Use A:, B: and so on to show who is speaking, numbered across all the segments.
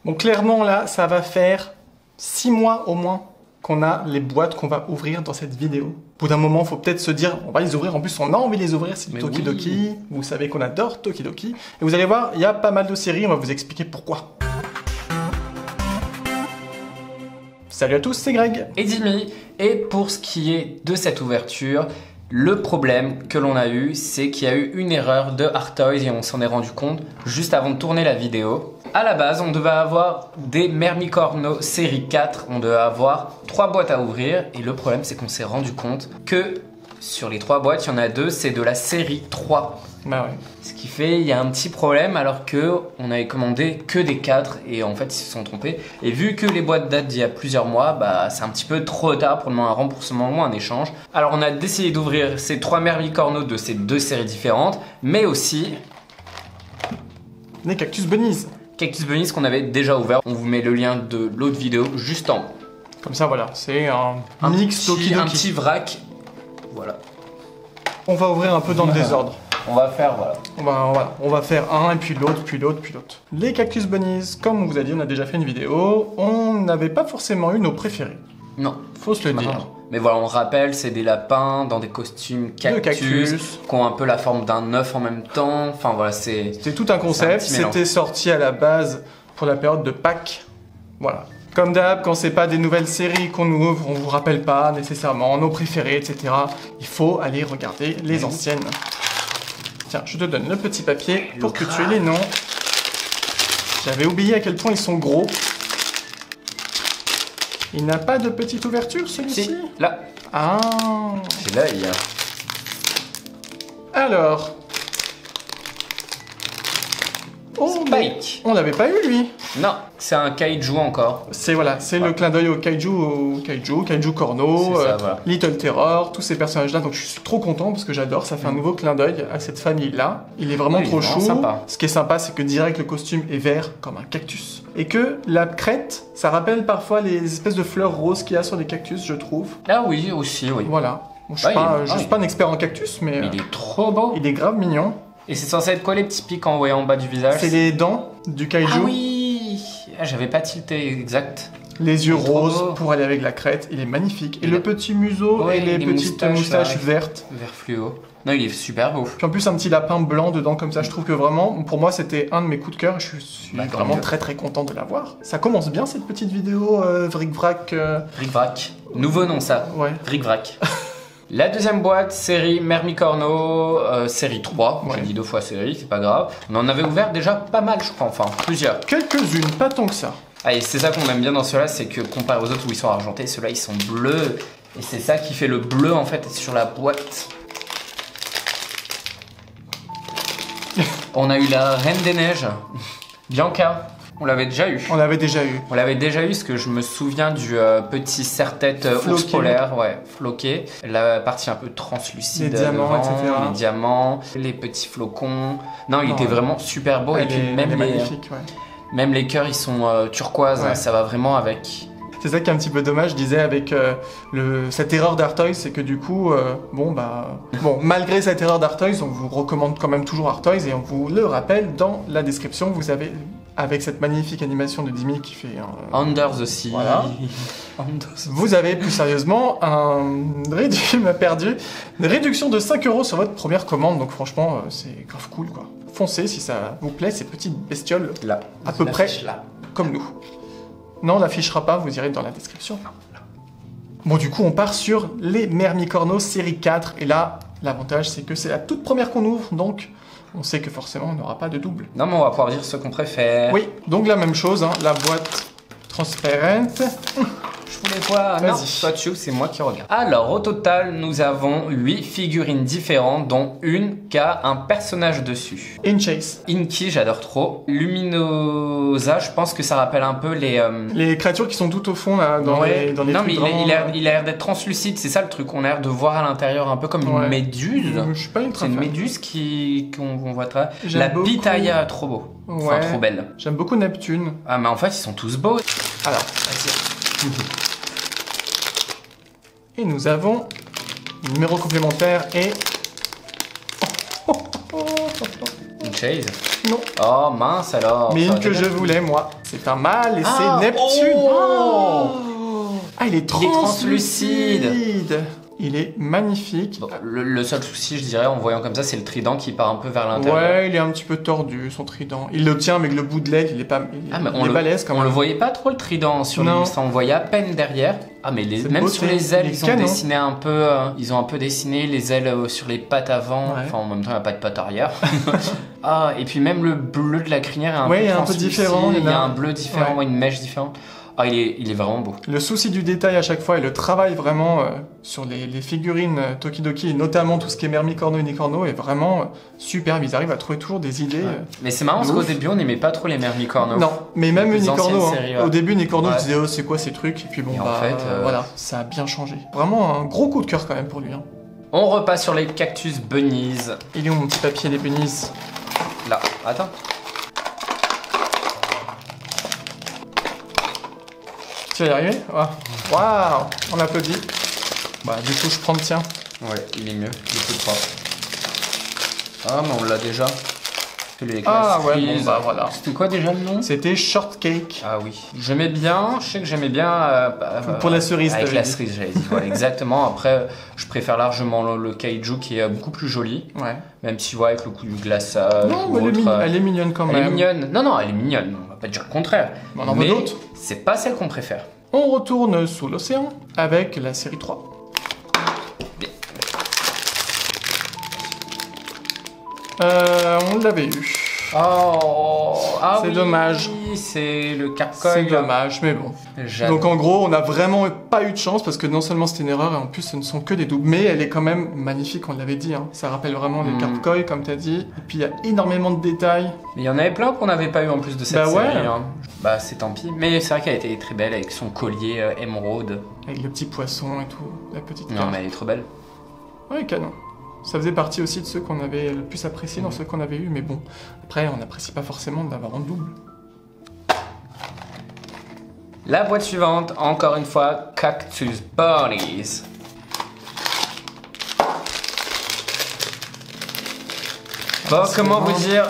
A: Bon, clairement, là, ça va faire 6 mois au moins qu'on a les boîtes qu'on va ouvrir dans cette vidéo. Au bout d'un moment, il faut peut-être se dire, on va les ouvrir. En plus, on a envie de les ouvrir, c'est du Tokidoki. Oui. Vous savez qu'on adore Tokidoki. Et vous allez voir, il y a pas mal de séries, on va vous expliquer pourquoi. Salut à tous, c'est Greg.
B: Et Dimi. Et pour ce qui est de cette ouverture, le problème que l'on a eu, c'est qu'il y a eu une erreur de Artoys et on s'en est rendu compte juste avant de tourner la vidéo. À la base, on devait avoir des Mermicorno série 4, on devait avoir 3 boîtes à ouvrir et le problème c'est qu'on s'est rendu compte que sur les 3 boîtes, il y en a 2, c'est de la série 3.
A: Bah ouais.
B: Ce qui fait, il y a un petit problème alors que on avait commandé que des 4 et en fait ils se sont trompés. Et vu que les boîtes datent d'il y a plusieurs mois, bah c'est un petit peu trop tard pour demander un remboursement ou un échange. Alors on a décidé d'ouvrir ces 3 Mermicorno de ces 2 séries différentes, mais aussi
A: des Cactus Bunnies.
B: Cactus Bunnies qu'on avait déjà ouvert. On vous met le lien de l'autre vidéo juste en haut.
A: Comme ça, voilà, c'est un mix Tokidoki.
B: Un petit vrac. Voilà.
A: On va ouvrir un peu dans le désordre.
B: On va faire, voilà.
A: On va faire un, et puis l'autre, puis l'autre, puis l'autre. Les Cactus Bunnies, comme on vous a dit, on a déjà fait une vidéo. On n'avait pas forcément eu nos préférés.
B: Non.
A: Faut se le dire.
B: Mais voilà, on rappelle, c'est des lapins dans des costumes cactus, qui ont un peu la forme d'un œuf en même temps. Enfin voilà, c'était
A: tout un concept. C'était sorti à la base pour la période de Pâques. Voilà. Comme d'hab, quand c'est pas des nouvelles séries qu'on nous ouvre, on vous rappelle pas nécessairement nos préférés, etc. Il faut aller regarder les anciennes. Tiens, je te donne le petit papier pour que tu aies les noms. J'avais oublié à quel point ils sont gros. Il n'a pas de petite ouverture, celui-ci?
B: Si, là.
A: Ah.
B: C'est là, il y a...
A: Alors. Oh,
B: Spike.
A: On l'avait pas eu, lui.
B: Non, c'est un kaiju encore.
A: C'est voilà, c'est le clin d'œil au kaiju Corno,
B: ça, voilà.
A: Little Terror, tous ces personnages-là. Donc je suis trop content parce que j'adore, ça fait un nouveau clin d'œil à cette famille-là. Il est vraiment trop chou.
B: Sympa.
A: Ce qui est sympa, c'est que direct le costume est vert comme un cactus. Et que la crête, ça rappelle parfois les espèces de fleurs roses qu'il y a sur les cactus, je trouve.
B: Ah oui, aussi, oui.
A: Voilà. Bon, je suis pas un expert en cactus, mais
B: il est trop beau.
A: Il est grave mignon.
B: Et c'est censé être quoi les petits pics en voyant en bas du visage?
A: C'est les dents du kaiju.
B: Ah oui, j'avais pas tilté exact.
A: Les yeux roses pour aller avec la crête, il est magnifique. Et le petit museau et les petites moustaches vertes.
B: Vert fluo. Non, il est super beau.
A: Puis en plus un petit lapin blanc dedans comme ça, je trouve que vraiment, pour moi c'était un de mes coups de cœur. Je suis vraiment très content de l'avoir. Ça commence bien cette petite vidéo Vric-Vrac.
B: Vric-Vrac. Nouveau nom ça.
A: Ouais.
B: Vric-Vrac. La deuxième boîte, série Mermicorno, série 3.
A: Ouais.
B: J'ai dit 2 fois série, c'est pas grave. On en avait ouvert déjà pas mal, je crois, enfin plusieurs.
A: Quelques-unes, pas tant que ça.
B: Ah, et c'est ça qu'on aime bien dans ceux-là, c'est que comparé aux autres où ils sont argentés, ceux-là ils sont bleus. Et c'est ça qui fait le bleu en fait sur la boîte. On a eu la Reine des Neiges, Bianca. On l'avait déjà eu.
A: On l'avait déjà eu.
B: On l'avait déjà eu parce que je me souviens du petit serre-tête ours polaire, ouais, floqué. La partie un peu translucide,
A: les diamants,
B: devant,
A: etc.
B: Les diamants, les petits flocons. Non, il était vraiment super beau.
A: Ouais,
B: et puis même les cœurs, ils sont turquoise,
A: ouais.
B: Ça va vraiment avec.
A: C'est ça qui est un petit peu dommage, je disais, avec cette erreur d'Artoys, c'est que du coup, malgré cette erreur d'Artoys, on vous recommande quand même toujours Artoys et on vous le rappelle dans la description, vous avez, avec cette magnifique animation de Dimi qui fait
B: Under the Sea.
A: Voilà. Vous avez plus sérieusement une réduction de 5 € sur votre première commande, donc franchement, c'est grave cool quoi. Foncez si ça vous plaît, ces petites bestioles
B: là,
A: à peu près là, comme nous. Non, on l'affichera pas, vous irez dans la description. Bon, du coup, on part sur les Mermicorno série 4. Et là, l'avantage, c'est que c'est la toute première qu'on ouvre, donc on sait que forcément, on n'aura pas de double.
B: Non, mais on va pouvoir dire ce qu'on préfère.
A: Oui, donc la même chose, hein, la boîte transparente.
B: Je voulais voir. Non, toi tu, c'est moi qui regarde. Alors, au total, nous avons 8 figurines différentes, dont une qui a un personnage dessus.
A: Inchase.
B: Inky, j'adore trop. Luminosa, je pense que ça rappelle un peu
A: les créatures qui sont tout au fond, là, dans les
B: non, mais
A: grands...
B: il a l'air d'être translucide, c'est ça le truc. On a l'air de voir à l'intérieur un peu comme une méduse.
A: Je suis pas ultra fan.
B: C'est une méduse qu'on voit très... La Pitaya, trop beau. Enfin, trop belle.
A: J'aime beaucoup Neptune.
B: Ah, mais en fait, ils sont tous beaux.
A: Alors, vas-y. Et nous avons le numéro complémentaire et...
B: Une chase.
A: Non.
B: Oh mince alors.
A: Mais
B: ça
A: une que
B: aurait
A: je
B: été-
A: voulais, moi. C'est un mâle et
B: Ah,
A: c'est Neptune.
B: oh
A: Ah, il est
B: translucide.
A: translucide. Il est magnifique.
B: Bon, le seul souci, je dirais, en voyant comme ça, c'est le trident qui part un peu vers l'intérieur.
A: Ouais, il est un petit peu tordu, son trident. Il le tient avec le bout de l'aile, il est pas...
B: Ah, mais
A: il est balèze quand
B: on
A: même.
B: le voyait pas trop le trident sur
A: Non.
B: l'illustre, on voyait à peine derrière. Ah mais
A: C'est
B: même
A: beau,
B: sur
A: ça.
B: les ailes,
A: Il est
B: ils ont
A: canon.
B: dessiné un peu, ils ont un peu dessiné les ailes sur les pattes avant.
A: Ouais.
B: Enfin en même temps, il n'y a pas de pattes arrière. Ah et puis même le bleu de la crinière est un
A: Ouais,
B: peu
A: il est un peu
B: translucide,
A: différent,
B: Il y a
A: a-
B: un bleu différent,
A: Ouais.
B: une mèche différente. Ah il est vraiment beau.
A: Le souci du détail à chaque fois et le travail vraiment sur les figurines Tokidoki, et notamment tout ce qui est Mermicorno et Unicorno, est vraiment superbe. Ils arrivent à trouver toujours des idées.
B: Mais c'est marrant parce
A: de
B: qu'au
A: ouf.
B: début on n'aimait pas trop les Mermicorno.
A: Non, mais même
B: Les
A: Unicorno,
B: anciennes
A: hein.
B: séries, ouais.
A: Au début Unicorno,
B: Ouais.
A: je disais oh c'est quoi ces trucs, et puis bon
B: Et en
A: bah
B: fait,
A: voilà, ça a bien changé. Vraiment un gros coup de cœur quand même pour lui. Hein.
B: On repasse sur les cactus bunnies.
A: Il est où mon petit papier les bunnies?
B: Là, attends.
A: Tu vas y arriver? Waouh, on applaudit. Bah du coup je prends le tien.
B: Ouais, il est mieux, il est plus propre. Ah, mais on l'a déjà. Les
A: Ah ouais,
B: classes
A: bon bah voilà.
B: C'était quoi déjà le nom?
A: C'était Shortcake.
B: Ah oui. J'aimais bien, je sais que j'aimais bien.
A: Pour la cerise,
B: Avec
A: t'avais
B: la
A: dit.
B: cerise, j'avais dit. Voilà, exactement. Après, je préfère largement le kaiju qui est beaucoup plus joli.
A: Ouais.
B: Même si, ouais, avec le coup du glaçage.
A: Non,
B: ou
A: mais
B: autre,
A: elle est mignonne quand
B: elle est
A: même.
B: mignonne. Non, non, elle est mignonne. On va pas dire le contraire.
A: Mais on en veut
B: Mais
A: d'autres.
B: c'est pas celle qu'on préfère.
A: On retourne sous l'océan avec la série 3. On l'avait eu.
B: Oh, ah
A: C'est
B: oui,
A: dommage.
B: C'est le Carcoy.
A: C'est dommage, mais bon.
B: J'adore.
A: Donc en gros, on n'a vraiment pas eu de chance parce que non seulement c'était une erreur et en plus ce ne sont que des doubles, mais elle est quand même magnifique, on l'avait dit. Hein. Ça rappelle vraiment les Carcoy comme t'as dit. Et puis il y a énormément de détails.
B: Mais il y en avait plein qu'on n'avait pas eu en plus de cette
A: Bah ouais.
B: série. Hein. Bah c'est tant pis. Mais c'est vrai qu'elle était très belle avec son collier émeraude.
A: Avec le petit poisson et tout, la petite
B: Non
A: carte.
B: mais elle est trop belle.
A: Ouais, canon. Ça faisait partie aussi de ceux qu'on avait le plus apprécié dans ceux qu'on avait eu, mais bon, après on n'apprécie pas forcément d'avoir en double.
B: La boîte suivante, encore une fois, Cactus Bunnies. Bon, comment vous dire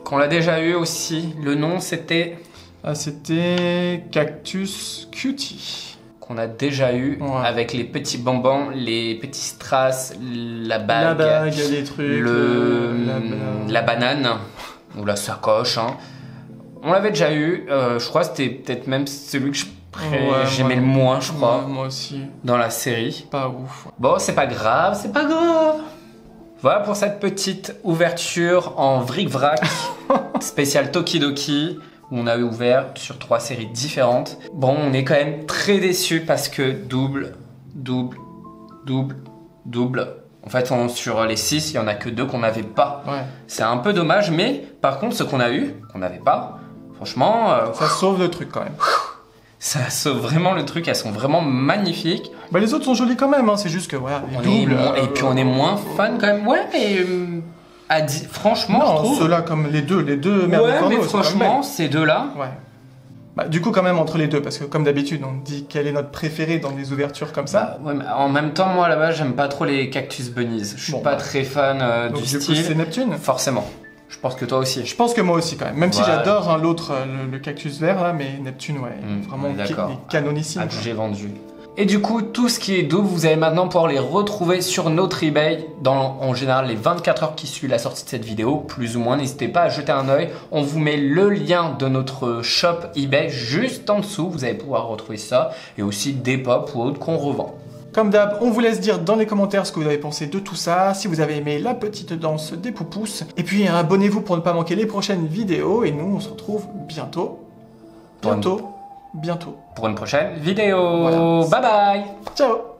B: qu'on l'a déjà eu aussi. Le nom c'était
A: Ah, c'était Cactus Cutie.
B: qu'on a déjà eu
A: Ouais.
B: avec les petits bonbons, les petits strass, la bague.
A: La bague, les trucs,
B: La banane ou la sacoche. Hein. On l'avait déjà eu. Je crois que c'était peut-être même celui que j'aimais le moins, je crois,
A: Ouais, moi aussi.
B: dans la série.
A: Pas ouf.
B: Bon, c'est pas grave, c'est pas grave. Voilà pour cette petite ouverture en vric-vrac spécial Tokidoki où on avait ouvert sur 3 séries différentes. Bon, on est quand même très déçus parce que double. En fait, sur les 6, il y en a que 2 qu'on n'avait pas.
A: Ouais.
B: C'est un peu dommage, mais par contre, ce qu'on a eu, qu'on n'avait pas, franchement,
A: Ça sauve le truc quand même.
B: ça sauve vraiment le truc. Elles sont vraiment magnifiques.
A: Bah les autres sont jolis quand même, hein. C'est juste que voilà, les
B: On est
A: doubles,
B: et puis on est moins fan quand même. Ouais, mais franchement, je
A: Non,
B: trouve.
A: ceux-là comme les deux
B: Ouais,
A: Mermicorno,
B: mais
A: sont quand même
B: franchement, ces deux-là.
A: belles. Ouais. Bah du coup quand même entre les deux, parce que comme d'habitude on dit quel est notre préféré dans des ouvertures comme ça.
B: Ouais, mais en même temps, moi là-bas, j'aime pas trop les Cactus Bunnies. Je suis
A: Bon,
B: pas
A: bah.
B: très fan
A: Donc
B: du
A: du coup
B: style.
A: c'est Neptune.
B: Forcément. Je pense que toi aussi.
A: Je pense que moi aussi quand même, même si
B: Ouais.
A: j'adore hein, l'autre, le cactus vert là, mais Neptune ouais, vraiment
B: on est d'accord.
A: il est canonissime.
B: Ah,
A: quoi.
B: j'ai vendu. Et du coup, tout ce qui est double, vous allez maintenant pouvoir les retrouver sur notre eBay dans en général les 24 heures qui suivent la sortie de cette vidéo, plus ou moins. N'hésitez pas à jeter un œil. On vous met le lien de notre shop eBay juste en dessous. Vous allez pouvoir retrouver ça et aussi des pop ou autres qu'on revend.
A: Comme d'hab, on vous laisse dire dans les commentaires ce que vous avez pensé de tout ça, si vous avez aimé la petite danse des poupous. Et puis abonnez-vous pour ne pas manquer les prochaines vidéos. Et nous, on se retrouve bientôt. Bientôt.
B: Pour une prochaine vidéo.
A: Voilà.
B: Bye bye.
A: Ciao.